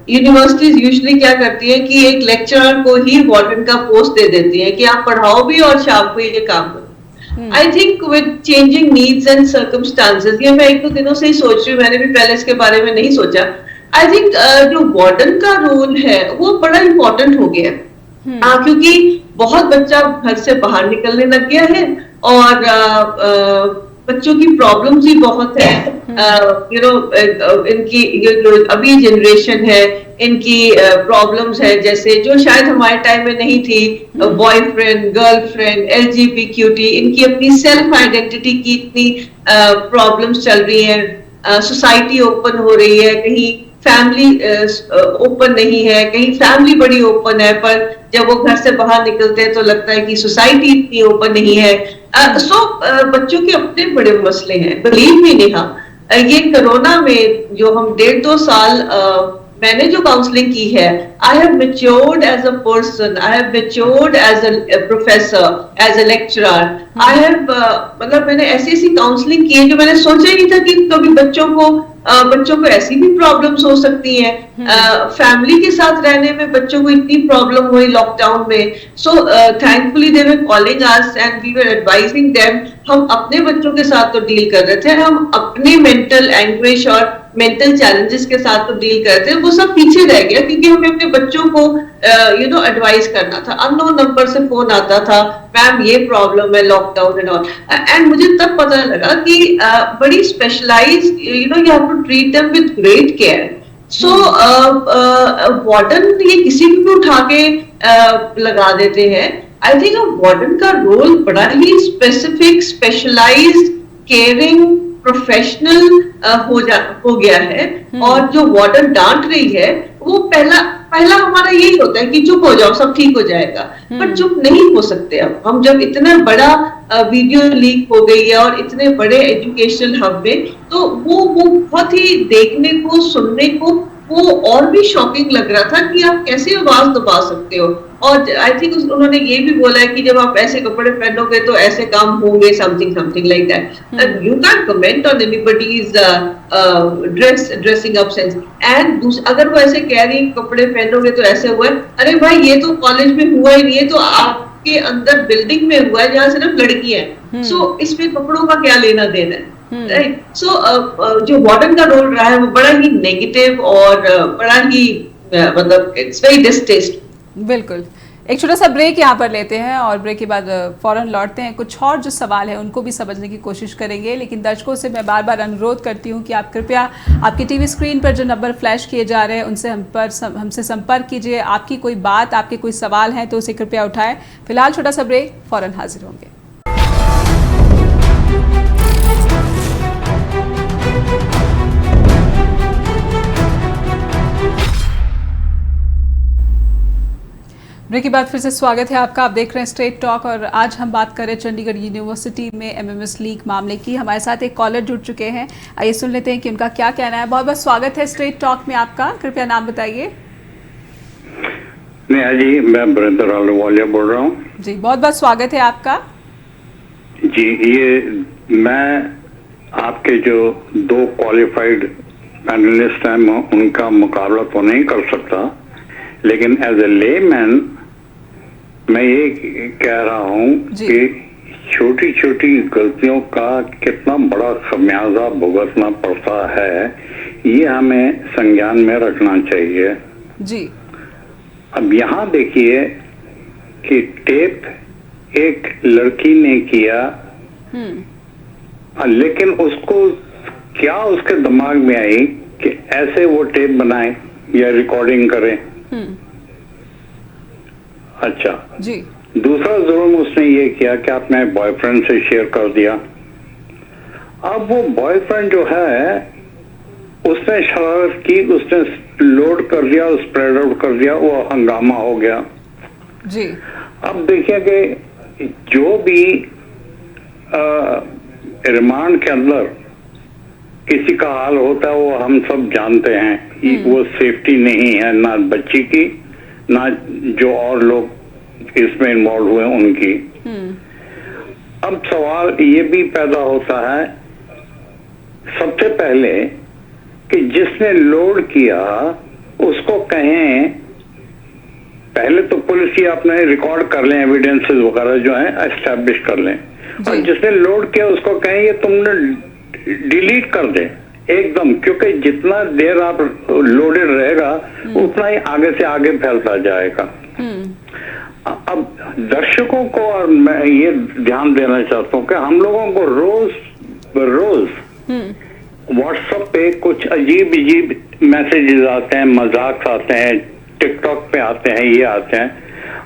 यूनिवर्सिटीज यूजुअली क्या करती है कि एक लेक्चरर को ही वार्डन का पोस्ट दे देती है कि आप पढ़ाओ भी और शाम को ये काम करो। I think with changing needs and circumstances, ये मैं 1-2 दिनों से ही सोच रही हूँ, मैंने भी पहले इसके बारे में नहीं सोचा। आई थिंक जो वार्डन का रोल है वो बड़ा इंपॉर्टेंट हो गया है, क्योंकि बहुत बच्चा घर से बाहर निकलने लग गया है और बच्चों की प्रॉब्लम्स भी बहुत है। इनकी जो अभी जनरेशन है, इनकी प्रॉब्लम्स है जैसे जो शायद हमारे टाइम में नहीं थी, बॉयफ्रेंड, गर्लफ्रेंड, LGBTQ, इनकी अपनी सेल्फ आइडेंटिटी की इतनी प्रॉब्लम्स चल रही है। सोसाइटी ओपन हो रही है, कहीं फैमिली ओपन नहीं है, कहीं फैमिली बड़ी ओपन है, पर जब वो घर से बाहर निकलते हैं तो लगता है कि सोसाइटी इतनी ओपन नहीं है। बच्चों के अपने बड़े मसले हैं। बिलीव मी नेहा, ये कोरोना में जो हम 1.5-2 साल मैंने जो काउंसलिंग की है, I have matured as a person, I have matured as a professor, as a lecturer, I have मतलब मैंने ऐसी काउंसलिंग की है जो मैंने सोचा ही नहीं था कि कभी बच्चों को ऐसी भी प्रॉब्लम्स हो सकती हैं। फैमिली के साथ रहने में बच्चों को इतनी प्रॉब्लम हुई लॉकडाउन में, so thankfully they were calling us and we were advising them. हम अपने बच्चों के साथ तो डील कर रहे थे, हम अपने मेंटल एंग्विश और मेंटल चैलेंजेस के साथ तो डील करते हैं, वो सब पीछे रह गया क्योंकि हमें अपने बच्चों को एडवाइस करना था। अननोन नंबर से फोन आता था, मैम ये प्रॉब्लम है, लॉकडाउन एंड ऑल, एंड मुझे तब पता लगा कि बड़ी specialised you have to treat them with great care. So warden ये किसी भी उठा के लगा देते हैं। आई थिंक वार्डन का रोल बड़ा ही स्पेसिफिक, स्पेशलाइज्ड, केयरिंग, प्रोफेशनल हो गया है। और जो वार्डन डांट रही है वो पहला हमारा यही होता है कि चुप हो जाओ, सब ठीक हो जाएगा, पर चुप नहीं हो सकते। अब हम जब इतना बड़ा वीडियो लीक हो गई है और इतने बड़े एजुकेशनल हब में, तो वो बहुत ही देखने को, सुनने को वो और भी शॉकिंग लग रहा था कि आप कैसे आवाज दबा सकते हो। और आई थिंक उन्होंने ये भी बोला है कि जब आप ऐसे कपड़े पहनोगे तो ऐसे काम होंगे, something like that. You can comment on anybody's dressing up sense. And अगर वो ऐसे कह रही कपड़े पहनोगे तो ऐसे हुआ है, अरे भाई ये तो कॉलेज में हुआ ही नहीं है, तो आपके अंदर बिल्डिंग में हुआ है जहाँ सिर्फ लड़कियां हैं। सो इसमें कपड़ों का क्या लेना देना है, राइट? सो जो वार्डन का रोल रहा है वो बड़ा ही नेगेटिव और बड़ा ही मतलब इट्स वेरी डिस्टेस्ट। बिल्कुल। एक छोटा सा ब्रेक यहाँ पर लेते हैं और ब्रेक के बाद फौरन लौटते हैं। कुछ और जो सवाल है उनको भी समझने की कोशिश करेंगे, लेकिन दर्शकों से मैं बार बार अनुरोध करती हूँ कि आप कृपया आपकी टीवी स्क्रीन पर जो नंबर फ्लैश किए जा रहे हैं उनसे हमसे संपर्क कीजिए। आपकी कोई बात, आपके कोई सवाल हैं तो उसे कृपया उठाएं। फिलहाल छोटा सा ब्रेक, फौरन हाजिर होंगे। ब्रेक के बाद फिर से स्वागत है आपका। आप देख रहे हैं स्ट्रेट टॉक और आज हम बात कर रहे हैं चंडीगढ़ यूनिवर्सिटी में एमएमएस लीक मामले की। हमारे साथ एक कॉलर जुड़ चुके हैं, आइए सुन लेते हैं कि उनका क्या कहना है। बहुत बहुत स्वागत है स्ट्रेट टॉक में आपका, कृपया नाम बताइए। नेहा जी, मैं बरिंदर अहलूवालिया बोल रहा हूँ। जी, बहुत बहुत स्वागत है आपका। जी, ये मैं आपके जो 2 क्वालिफाइड पैनलिस्ट हैं उनका मुकाबला तो नहीं कर सकता, लेकिन एज ए लेमैन मैं ये कह रहा हूँ कि छोटी छोटी गलतियों का कितना बड़ा खमियाजा भुगतना पड़ता है, ये हमें संज्ञान में रखना चाहिए। जी। अब यहाँ देखिए कि टेप एक लड़की ने किया, लेकिन उसको क्या उसके दिमाग में आई कि ऐसे वो टेप बनाए या रिकॉर्डिंग करें। अच्छा जी। दूसरा जुर्म उसने ये किया कि आपने बॉयफ्रेंड से शेयर कर दिया। अब वो बॉयफ्रेंड जो है उसने शरारत की, उसने लोड कर दिया, स्प्रेड आउट कर दिया, वो हंगामा हो गया। जी। अब देखिए कि जो भी रिमांड के अंदर किसी का हाल होता है वो हम सब जानते हैं। वो सेफ्टी नहीं है ना बच्ची की, ना जो और लोग इसमें इन्वॉल्व हुए उनकी। अब सवाल ये भी पैदा होता है सबसे पहले कि जिसने लोड किया उसको कहें, पहले तो पुलिस ये अपने रिकॉर्ड कर लें, एविडेंसेस वगैरह जो है एस्टैब्लिश कर लें, और जिसने लोड किया उसको कहें ये तुमने डिलीट कर दे एकदम, क्योंकि जितना देर आप लोडेड रहेगा उतना ही आगे से आगे फैलता जाएगा। अब दर्शकों को और मैं ये ध्यान देना चाहता हूँ कि हम लोगों को रोज व्हाट्सएप पे कुछ अजीब मैसेजेस आते हैं, मजाक आते हैं, टिकटॉक पे आते हैं, ये आते हैं।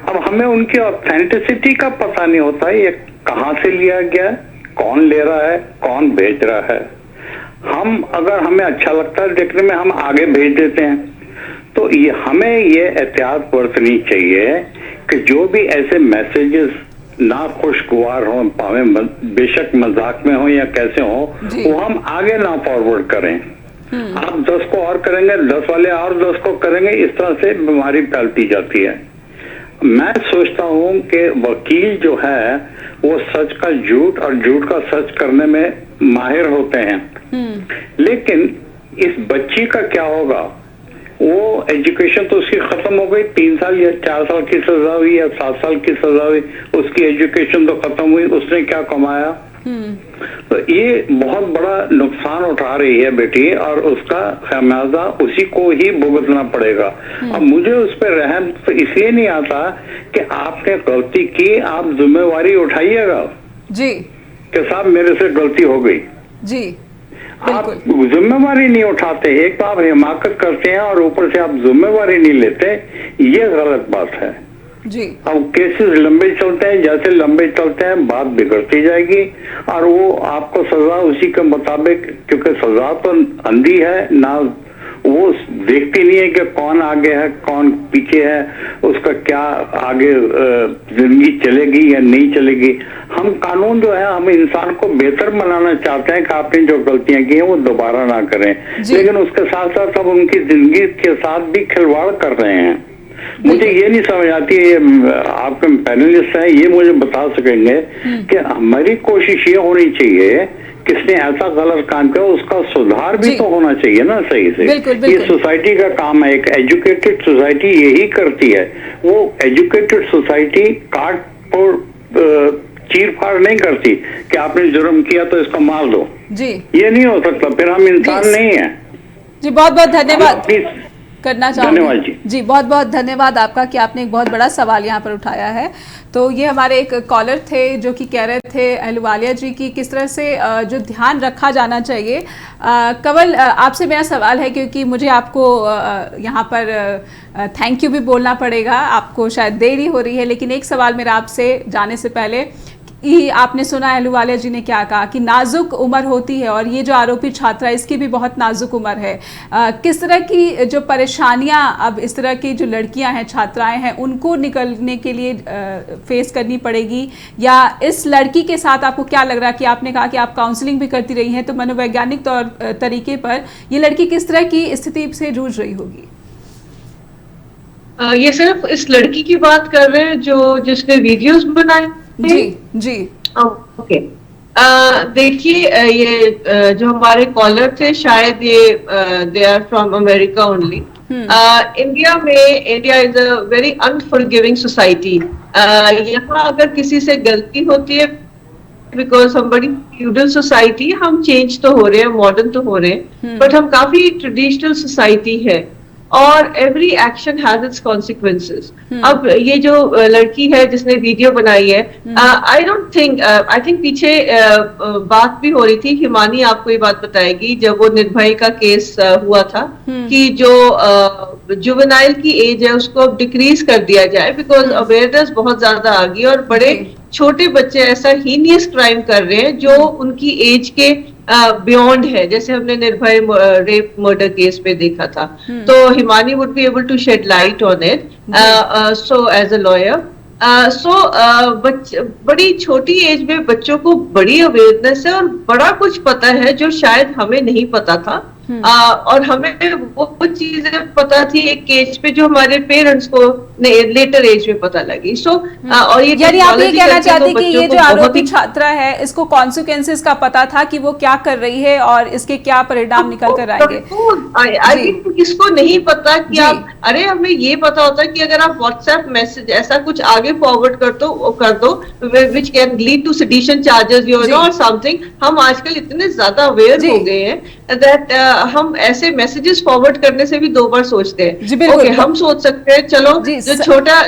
अब हमें उनकी ऑथेंटिसिटी का पता नहीं होता है, ये कहाँ से लिया गया, कौन ले रहा है, कौन भेज रहा है। हम अगर हमें अच्छा लगता है देखने में हम आगे भेज देते हैं। तो ये हमें ये एहतियात बरतनी चाहिए कि जो भी ऐसे मैसेजेस ना खुशगवार हो, पावे बेशक मजाक में हो या कैसे हो, वो हम आगे ना फॉरवर्ड करें। आप 10 को और करेंगे, 10 वाले और 10 को करेंगे, इस तरह से बीमारी फैलती जाती है। मैं सोचता हूँ कि वकील जो है वो सच का झूठ और झूठ का सच करने में माहिर होते हैं, लेकिन इस बच्ची का क्या होगा? वो एजुकेशन तो उसकी खत्म हो गई, 3 साल या 4 साल की सजा हुई या 7 साल की सजा हुई, उसकी एजुकेशन तो खत्म हुई, उसने क्या कमाया? तो ये बहुत बड़ा नुकसान उठा रही है बेटी, और उसका खामियाजा उसी को ही भुगतना पड़ेगा। अब मुझे उस पर रहम तो इसलिए नहीं आता कि आपने गलती की, आप जिम्मेवारी उठाइएगा जी कि साहब मेरे से गलती हो गई। जी आप जिम्मेवारी नहीं उठाते, एक तो आप हिमाकत करते हैं और ऊपर से आप जिम्मेवारी नहीं लेते, ये गलत बात है जी। अब केसेस लंबे चलते हैं, जैसे लंबे चलते हैं बात बिगड़ती जाएगी, और वो आपको सजा उसी के मुताबिक, क्योंकि सजा तो अंधी है ना, वो देखती नहीं है कि कौन आगे है कौन पीछे है, उसका क्या आगे जिंदगी चलेगी या नहीं चलेगी। हम कानून जो है, हम इंसान को बेहतर बनाना चाहते हैं कि आपने जो गलतियां की हैं वो दोबारा ना करें, लेकिन उसके साथ साथ हम उनकी जिंदगी के साथ भी खिलवाड़ कर रहे हैं। मुझे ये नहीं समझ आती है, आपके पैनलिस्ट हैं, ये मुझे बता सकेंगे कि हमारी कोशिश ये होनी चाहिए, किसने ऐसा गलत काम किया उसका सुधार भी तो होना चाहिए ना सही से। ये सोसाइटी का काम है, एक एजुकेटेड सोसाइटी यही करती है। वो एजुकेटेड सोसाइटी काट तोड़ चीर फाड़ नहीं करती कि आपने जुर्म किया तो इसको मार दो जी, ये नहीं हो सकता, फिर हम इंसान नहीं है जी। बहुत बहुत धन्यवाद करना चाहूंगी जी, बहुत बहुत धन्यवाद आपका कि आपने एक बहुत बड़ा सवाल यहाँ पर उठाया है। तो ये हमारे एक कॉलर थे जो कि कह रहे थे अहलुवालिया जी की किस तरह से जो ध्यान रखा जाना चाहिए। कंवल, आपसे मेरा सवाल है, क्योंकि मुझे आपको यहाँ पर थैंक यू भी बोलना पड़ेगा, आपको शायद देरी हो रही है, लेकिन एक सवाल मेरा आपसे जाने से पहले, आपने सुना अहलुवालिया जी ने क्या कहा कि नाजुक उम्र होती है, और ये जो आरोपी छात्रा इसकी भी बहुत नाजुक उम्र है। किस तरह की जो परेशानियां अब इस तरह की जो लड़कियां हैं, छात्राएं हैं, उनको निकलने के लिए फेस करनी पड़ेगी, या इस लड़की के साथ आपको क्या लग रहा है कि आपने कहा कि आप काउंसलिंग भी करती रही हैं, तो मनोवैज्ञानिक तौर तरीके पर ये लड़की किस तरह की स्थिति से जूझ रही होगी? ये सिर्फ इस लड़की की बात कर रहे हैं जो जिसने वीडियोस बनाए? जी जी ओके। देखिए, ये जो हमारे कॉलर थे शायद ये they are from America only. India is a very unforgiving society. यहाँ अगर किसी से गलती होती है, बिकॉज हम बड़ी फ्यूडल सोसाइटी, हम चेंज तो हो रहे हैं, मॉडर्न तो हो रहे हैं, बट हम काफी ट्रेडिशनल सोसाइटी है, और every action has its consequences. अब ये जो लड़की है जिसने वीडियो बनाई है, I don't think, I think पीछे बात भी हो रही थी, हिमानी आपको ये बात बताएगी, जब वो निर्भय का केस हुआ था कि जो जुवेनाइल की एज है उसको अब डिक्रीज कर दिया जाए, बिकॉज अवेयरनेस बहुत ज्यादा आ गई, और बड़े छोटे बच्चे ऐसा हीनियस क्राइम कर रहे हैं जो उनकी एज के बियॉन्ड है, जैसे हमने निर्भय रेप मर्डर केस पे देखा था। तो Himani would be able to shed light on it, so as a lawyer. बड़ी छोटी एज में बच्चों को बड़ी अवेयरनेस है और बड़ा कुछ पता है जो शायद हमें नहीं पता था, और हमें वो चीजें पता थी एक एज पे जो हमारे पेरेंट्स को लेटर एज में पता लगी। सो और ये यानी आप ये कहना चाहते कि ये जो आरोपी छात्रा है इसको कॉन्सिक्वेंसेस का पता था कि वो क्या कर रही है और इसके क्या परिणाम निकल कर आएंगे। आई थिंक किसको नहीं पता कि आप, अरे हमें ये पता होता कि अगर आप व्हाट्सएप मैसेज ऐसा कुछ आगे फॉरवर्ड कर दो which can lead to sedition charges और समथिंग। हम आजकल इतने ज्यादा अवेयर हो गए हैं दैट हम ऐसे मैसेजेस फॉरवर्ड करने से भी 2 बार सोचते हैं। ओके, हम सोच सकते हैं चलो जो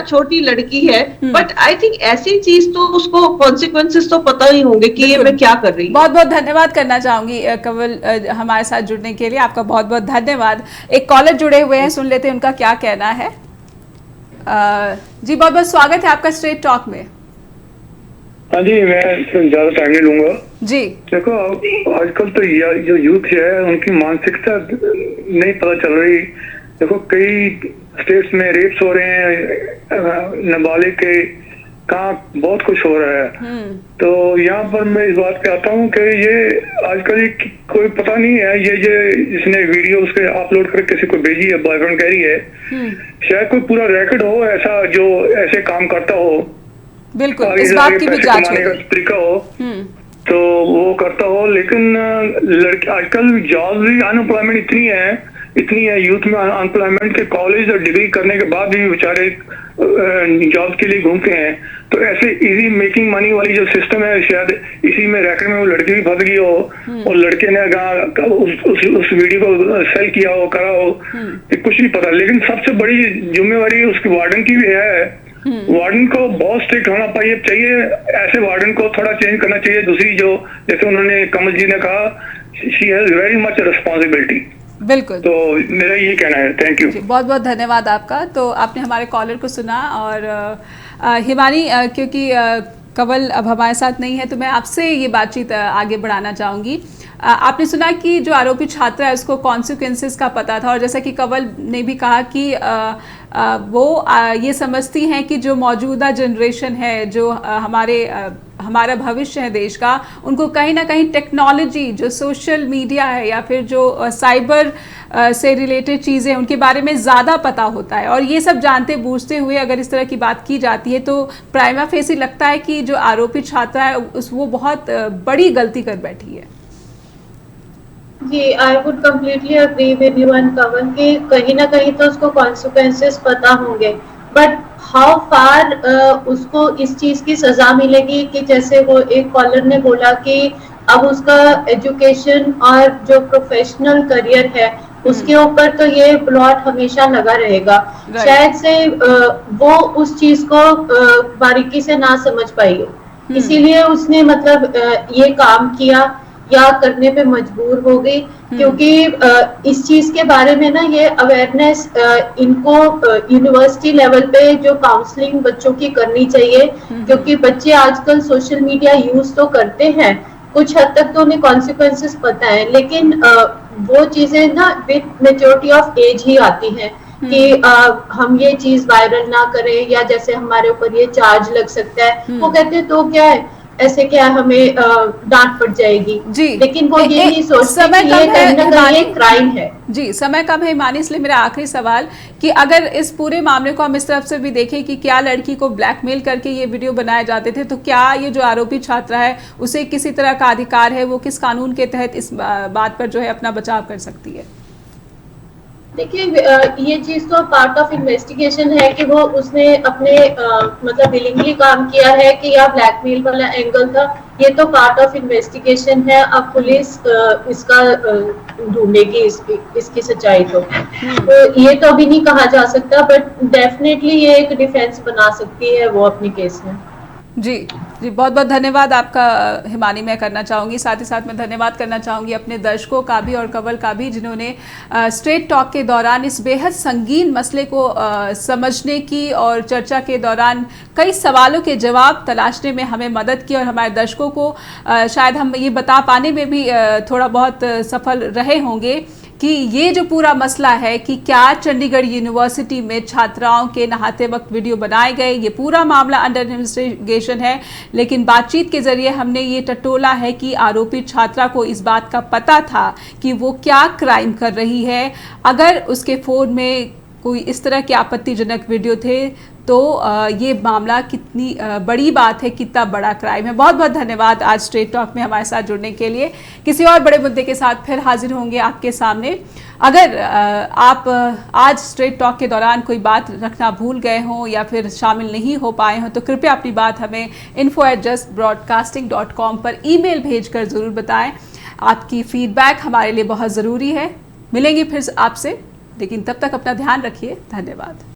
छोटी लड़की है, बट आई थिंक ऐसी चीज तो उसको कॉन्सिक्वेंसेस तो पता ही होंगे कि ये मैं क्या कर रही हूँ। बहुत बहुत धन्यवाद करना चाहूंगी कंवल हमारे साथ जुड़ने के लिए, आपका बहुत बहुत धन्यवाद। एक कॉलर जुड़े हुए हैं, सुन लेते हैं उनका क्या कहना है। जी बहुत बहुत स्वागत है आपका स्ट्रेट टॉक में। हाँ जी, मैं ज्यादा टाइम नहीं लूंगा जी। देखो आजकल तो जो यूथ है उनकी मानसिकता नहीं पता चल रही। देखो कई स्टेट्स में रेप्स हो रहे हैं, नाबालिग के कहाँ बहुत कुछ हो रहा है। तो यहाँ पर मैं इस बात पे आता हूँ कि ये आजकल कोई पता नहीं है, ये जिसने वीडियो उसके अपलोड करके किसी को भेजी है, बॉयफ्रेंड कह रही है, शायद कोई पूरा रैकेट हो ऐसा जो ऐसे काम करता हो, बिल्कुल इस बात की भी जांच होगी, तरीका हो तो वो करता हो। लेकिन लड़के आजकल जॉब भी अनएम्प्लॉयमेंट इतनी है यूथ में अनएम्प्लॉयमेंट के, कॉलेज और डिग्री करने के बाद भी बेचारे जॉब के लिए घूमते हैं। तो ऐसे इजी मेकिंग मनी वाली जो सिस्टम है, शायद इसी में रैकेट में वो लड़की भी फंस गई हो और लड़के ने उस वीडियो को सेल किया हो, करा हो, कुछ नहीं पता। लेकिन सबसे बड़ी जिम्मेवारी उसकी वार्डन की भी है। वार्डन को बहुत स्ट्रिक्ट होना चाहिए, ऐसे वार्डन को थोड़ा चेंज करना चाहिए। दूसरी जो जैसे उन्होंने कमल जी ने कहा, she has very much responsibility. बिल्कुल, तो मेरा ये कहना है। थैंक यू, बहुत बहुत धन्यवाद आपका। तो आपने हमारे कॉलर को सुना और हिमानी, क्योंकि कंवल अब हमारे साथ नहीं है तो मैं आपसे ये बातचीत आगे बढ़ाना चाहूँगी। आपने सुना कि जो आरोपी छात्रा है उसको कॉन्सिक्वेंसेस का पता था, और जैसा कि कंवल ने भी कहा कि वो ये समझती हैं कि जो मौजूदा जनरेशन है, जो हमारा भविष्य है देश का, उनको कहीं ना कहीं टेक्नोलॉजी, जो सोशल मीडिया है या फिर जो साइबर से रिलेटेड चीज़ें, उनके बारे में ज़्यादा पता होता है। और ये सब जानते बूझते हुए अगर इस तरह की बात की जाती है तो प्राइमा फेसी लगता है कि जो आरोपी छात्रा है वो बहुत बड़ी गलती कर बैठी है। जी, I would completely agree with you and Kanwal कि कहीं ना कहीं तो उसको कॉन्सिक्वेंसेस पता होंगे, बट हाउ फार उसको इस चीज की सजा मिलेगी कि जैसे वो एक कॉलर ने बोला कि अब उसका एजुकेशन और जो प्रोफेशनल करियर है उसके ऊपर तो ये प्लॉट हमेशा लगा रहेगा। शायद से वो उस चीज को बारीकी से ना समझ पाई हो, इसीलिए उसने मतलब ये काम किया या करने पे मजबूर हो गई। क्योंकि इस चीज के बारे में ना ये अवेयरनेस इनको यूनिवर्सिटी लेवल पे जो काउंसलिंग बच्चों की करनी चाहिए, क्योंकि बच्चे आजकल सोशल मीडिया यूज तो करते हैं, कुछ हद तक तो उन्हें कॉन्सिक्वेंसेस पता है, लेकिन वो चीजें ना विद मेच्योरिटी ऑफ एज ही आती हैं कि हम ये चीज वायरल ना करें, या जैसे हमारे ऊपर ये चार्ज लग सकता है, वो कहते हैं तो क्या है, ऐसे क्या हमें डांट पड़ जाएगी जी। लेकिन वो ये नहीं सोचते कि ये कहीं ना कहीं एक क्राइम है। जी, समय कम है हिमानी, इसलिए मेरा आखिरी सवाल कि अगर इस पूरे मामले को हम इस तरफ से भी देखें कि क्या लड़की को ब्लैकमेल करके ये वीडियो बनाए जाते थे, तो क्या ये जो आरोपी छात्रा है उसे किसी तरह का अधिकार है, वो किस कानून के तहत इस बात पर जो है अपना बचाव कर सकती है? देखिए, ये चीज तो पार्ट ऑफ इन्वेस्टिगेशन है कि वो उसने अपने मतलब विलिंगली काम किया है कि या ब्लैकमेल वाला एंगल था, ये तो पार्ट ऑफ इन्वेस्टिगेशन है। अब पुलिस इसका ढूंढेगी इसकी सच्चाई तो ये तो अभी नहीं कहा जा सकता, बट डेफिनेटली ये एक डिफेंस बना सकती है वो अपने केस में। जी जी, बहुत बहुत धन्यवाद आपका हिमानी मैं करना चाहूँगी। साथ ही साथ मैं धन्यवाद करना चाहूँगी अपने दर्शकों का भी और कंवल का भी, जिन्होंने स्ट्रेट टॉक के दौरान इस बेहद संगीन मसले को समझने की और चर्चा के दौरान कई सवालों के जवाब तलाशने में हमें मदद की, और हमारे दर्शकों को शायद हम ये बता पाने में भी थोड़ा बहुत सफल रहे होंगे कि ये जो पूरा मसला है कि क्या चंडीगढ़ यूनिवर्सिटी में छात्राओं के नहाते वक्त वीडियो बनाए गए, ये पूरा मामला अंडर इन्वेस्टिगेशन है। लेकिन बातचीत के जरिए हमने ये टटोला है कि आरोपी छात्रा को इस बात का पता था कि वो क्या क्राइम कर रही है। अगर उसके फ़ोन में कोई इस तरह के आपत्तिजनक वीडियो थे तो ये मामला कितनी बड़ी बात है, कितना बड़ा क्राइम है। बहुत बहुत धन्यवाद आज स्ट्रेट टॉक में हमारे साथ जुड़ने के लिए। किसी और बड़े मुद्दे के साथ फिर हाजिर होंगे आपके सामने। अगर आप आज स्ट्रेट टॉक के दौरान कोई बात रखना भूल गए हों या फिर शामिल नहीं हो पाए हों तो कृपया अपनी बात हमें info@justbroadcasting.com पर ईमेल भेजकर ज़रूर बताएं। आपकी फीडबैक हमारे लिए बहुत ज़रूरी है। मिलेंगे फिर आपसे, लेकिन तब तक अपना ध्यान रखिए। धन्यवाद।